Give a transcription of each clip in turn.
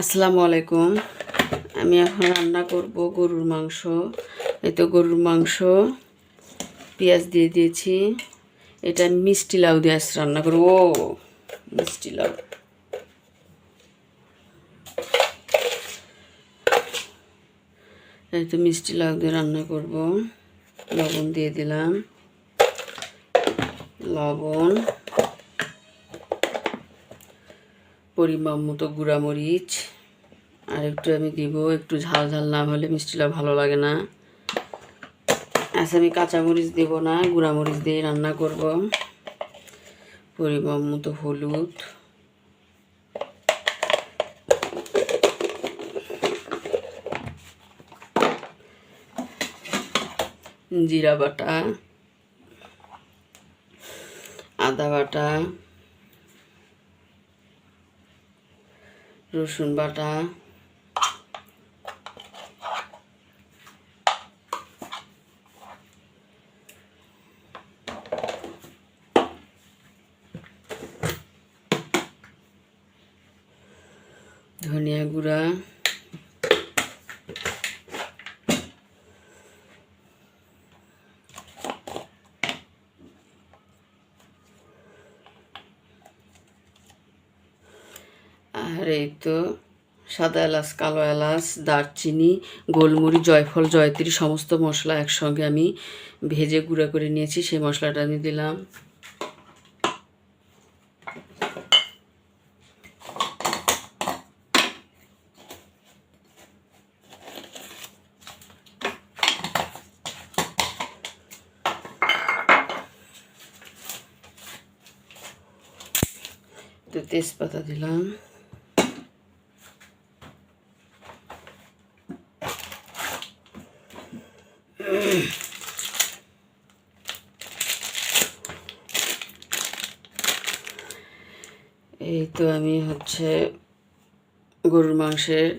আসসালামু আলাইকুম। আমি এখন রান্না করব গরুর মাংস। এই তো গরুর মাংস পেঁয়াজ দিয়ে দিয়েছি। এটা মিষ্টি লাউ দিয়ে আজ রান্না করব। মিষ্টি লাউ, এই তো মিষ্টি লাউ দিয়ে রান্না করব। লবণ দিয়ে দিলাম, লবণ, পরিমাণ মতো গুঁড়ামরিচ, আর একটু আমি দিব। একটু ঝাল ঝাল না হলে মিষ্টি লাউ ভালো লাগে না। আচ্ছা, আমি কাঁচামরিচ দেব না, গুঁড়ামরিচ দিয়ে রান্না করব। পরিমাণ মতো হলুদ, জিরা বাটা, আদা বাটা, রসুন বাটা, ধনিয়া গুঁড়া, আর এই তো সাদা এলাচ, কালো এলাচ, দারচিনি, গোলমরিচ, জয়ফল, জয়ত্রী সমস্ত মশলা একসঙ্গে আমি ভেজে গুঁড়া করে নিয়েছি। সেই মশলাটা আমি দিলাম। তো তেজপাতা দিলাম, এই তো আমি গরুর মাংসের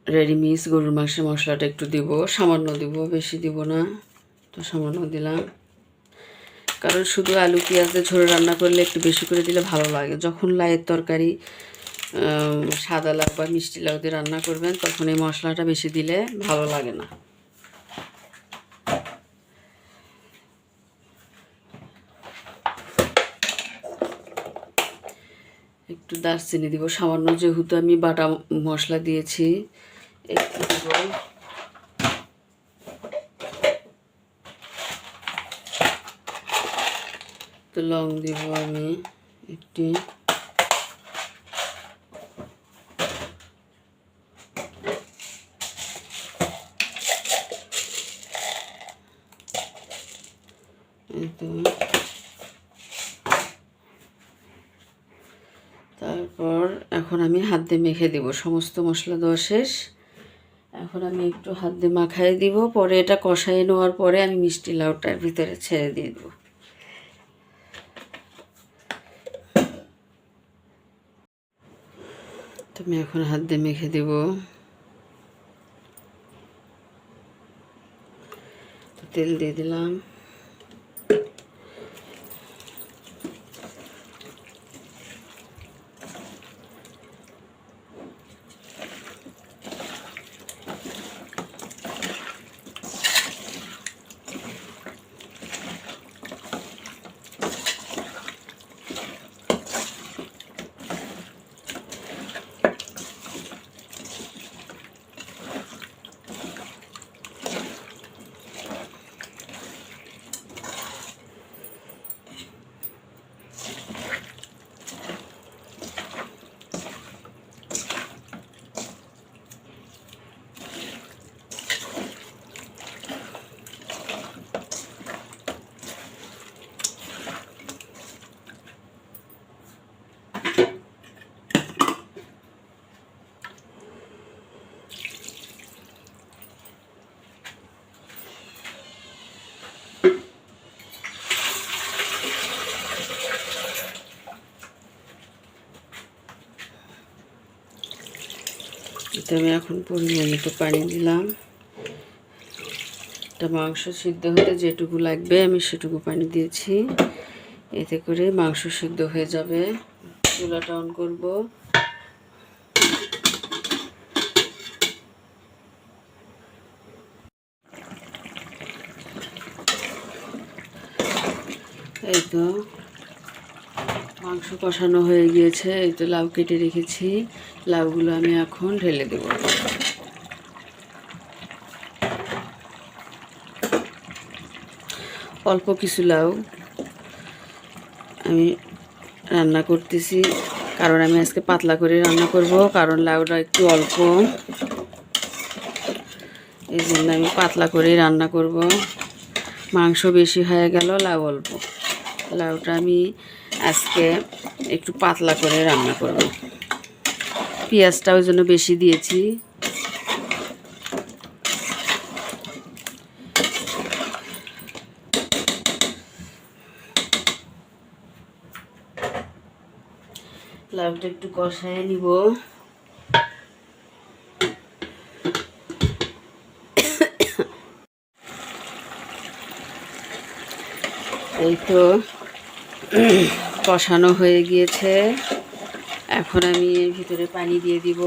রেডিমিক্স গরুর মাংসের মশলাটা একটু দিব, সামান্য দিব, বেশি দিব না। তো সামান্য দিলাম, কারণ শুধু আলু পেঁয়াজ দিয়ে ঝোল রান্না করলে একটু বেশি করে দিলে ভালো লাগে। যখন লাউয়ের তরকারি, সাদা লাউ বা মিষ্টি লাউ দিয়ে রান্না করবেন, তখন এই মশলাটা বেশি দিলে ভালো লাগে না। একটু দারচিনি দিব সামান্য, যেহেতু আমি বাটা মশলা দিয়েছি। একটু দিব, তো লং দিব আমি একটি, তারপর এখন আমি হাত দিয়ে মেখে দিব। সমস্ত মশলা দেওয়া শেষ। এখন আমি একটু হাত দিয়ে মাখাই দিব। পরে এটা কষাই নেওয়ার পরে আমি মিষ্টি লাউটার ভিতরে ছেড়ে দিয়ে দেবো। তো আমি এখন হাত দিয়ে মেখে দেব। তো তেল দিয়ে দিলাম, এতে আমি এখন পরিমাণ মতো পানি দিলাম। এটা মাংস সিদ্ধ হতে যেটুকু লাগবে আমি সেটুকু পানি দিয়েছি। এতে করে মাংস সিদ্ধ হয়ে যাবে। চুলাটা অন করব। এই তো মাংস কষানো হয়ে গিয়েছে। এই তো লাউ কেটে রেখেছি, লাউগুলো আমি এখন ঢেলে দেব। অল্প কিছু লাউ আমি রান্না করতেছি, কারণ আমি আজকে পাতলা করে রান্না করব, কারণ লাউটা একটু অল্প, এই জন্য আমি পাতলা করেই রান্না করব। মাংস বেশি হয়ে গেল, লাউ অল্প। লাউটা আমি আজকে একটু পাতলা করে রান্না করব। পেঁয়াজটা ওই জন্য বেশি দিয়েছি। লাউটা একটু কষায় নিব। এই তো কষানো হয়ে গিয়েছে, এখন আমি এর ভিতরে পানি দিয়ে দিব।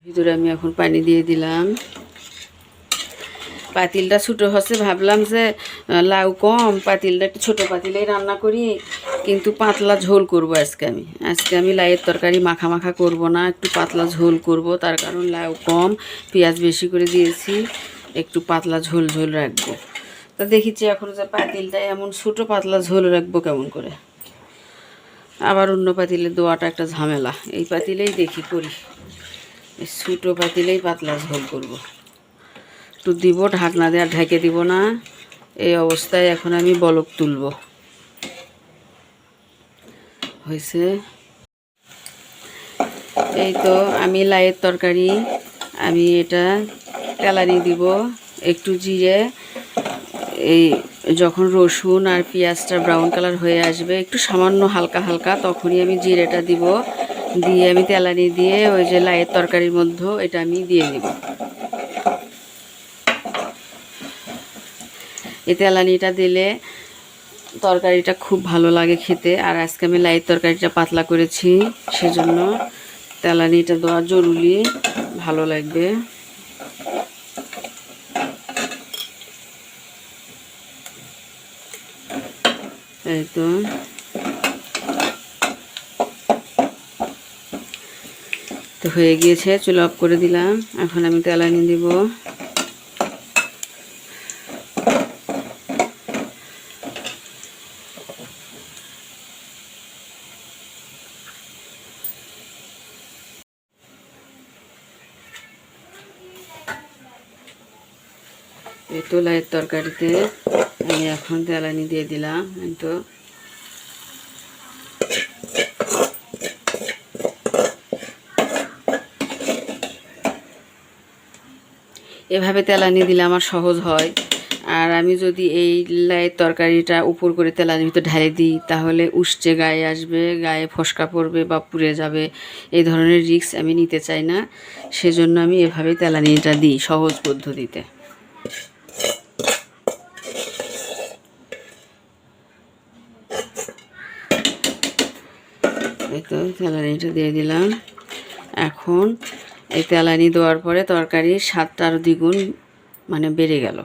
ভিতরে আমি এখন পানি দিয়ে দিলাম। পাতিলটা ছোটো হচ্ছে, ভাবলাম যে লাউ কম, পাতিলটা একটু ছোটো পাতিলেই রান্না করি, কিন্তু পাতলা ঝোল করব আজকে আমি লাউয়ের তরকারি মাখা মাখা করব না, একটু পাতলা ঝোল করব। তার কারণ লাউ কম, পেঁয়াজ বেশি করে দিয়েছি, একটু পাতলা ঝোল ঝোল রাখবো। তা দেখেছি এখন যে পাতিলটা এমন ছোটো, পাতলা ঝোল রাখবো কেমন করে। আবার অন্য পাতিলে দেওয়াটা একটা ঝামেলা, এই পাতিলেই দেখি করি, এই ছোটো পাতিলেই পাতলা ঝোল করব। একটু দিব, ঢাকনা দিয়ে আর ঢেকে দিব না। এই অবস্থায় এখন আমি বলক তুলব। হয়েছে। এই তো আমি লাউয়ের তরকারি, আমি এটা তেলানি দিব, একটু জিরে, এই যখন রসুন আর পেঁয়াজটা ব্রাউন কালার হয়ে আসবে, একটু সামান্য হালকা হালকা, তখনই আমি জিরেটা দিব। দিয়ে আমি তেলানি দিয়ে ওই যে লাউয়ের তরকারির মধ্যে এটা আমি দিয়ে দিব। এই তেলানিটা দিলে তরকারিটা খুব ভালো লাগে খেতে। আর আজকে আমি লাউয়ের তরকারিটা পাতলা করেছি, সেজন্য তেলানিটা দেওয়া জরুরি, ভালো লাগবে। এই তো হয়ে গিয়েছে, চুলা অফ করে দিলাম। এখন আমি তেলানি দিব। এই তো লাউয়ের তরকারিতে আমি এখন তেলানি দিয়ে দিলাম। এই তো এভাবে তেলানি দিলে আমার সহজ হয়। আর আমি যদি এই লাউয়ের তরকারিটা উপর করে তেলানির ভিতর ঢেলে দিই, তাহলে উষ্ঠে গায়ে আসবে, গায়ে ফসকা পড়বে বা পুড়ে যাবে। এই ধরনের রিস্ক আমি নিতে চাই না, সেজন্য আমি এভাবেই তেলানিটা দিই, সহজ পদ্ধতিতে। এই তো তেলানিটা দিয়ে দিলাম। এখন এই তেলানি দেওয়ার পরে তরকারির স্বাদটা আরও দ্বিগুণ মানে বেড়ে গেল।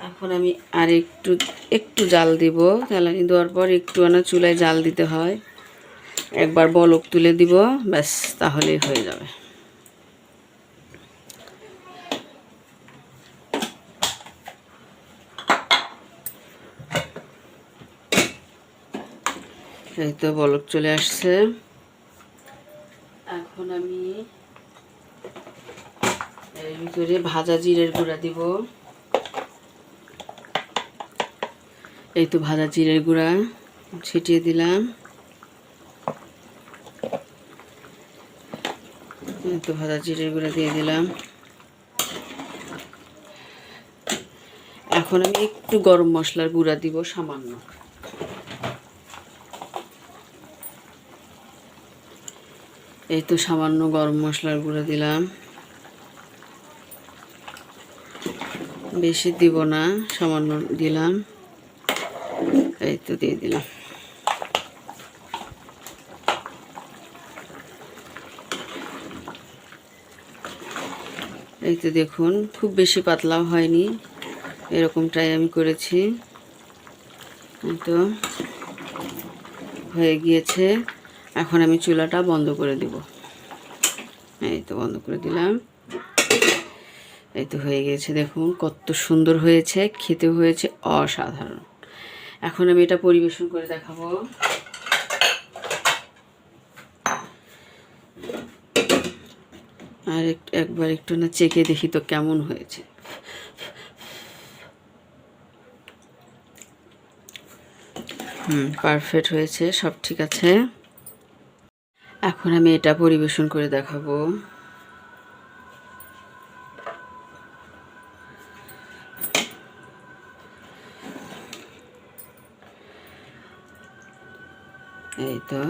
এখন আমি আর একটু জাল দিব। তেলানি দেওয়ার পর একটু চুলায় জাল দিতে হয়, একবার বলক তুলে দিব, ব্যাস, তাহলেই হয়ে যাবে। এই তো বলক চলে আসছে। এখন আমি এর ভিতরে ভাজা জিরের গুঁড়া দিব। এই তো ভাজা জিরের গুঁড়া ছিটিয়ে দিলাম। এই তো ভাজা জিরের গুঁড়া দিয়ে দিলাম। এখন আমি একটু গরম মশলার গুঁড়া দিব, সামান্য। এই তো সামান্য গরম মশলার গুঁড়া দিলাম, বেশি দিব না, সামান্য দিলাম। এই তো দিয়ে দিলাম। এই তো দেখুন, খুব বেশি পাতলাও হয়নি, এরকমটাই আমি করেছি। এই তো হয়ে গিয়েছে। এখন আমি চুলাটা বন্ধ করে দিব। এই তো বন্ধ করে দিলাম। এই তো হয়ে গেছে, দেখুন কত সুন্দর হয়েছে, খেতে হয়েছে অসাধারণ। এখন আমি এটা পরিবেশন করে দেখাবো। আর একবার একটু না চেখে দেখি তো কেমন হয়েছে। পারফেক্ট হয়েছে, সব ঠিক আছে। এখন আমি এটা পরিবেশন করে দেখাবো। এই তো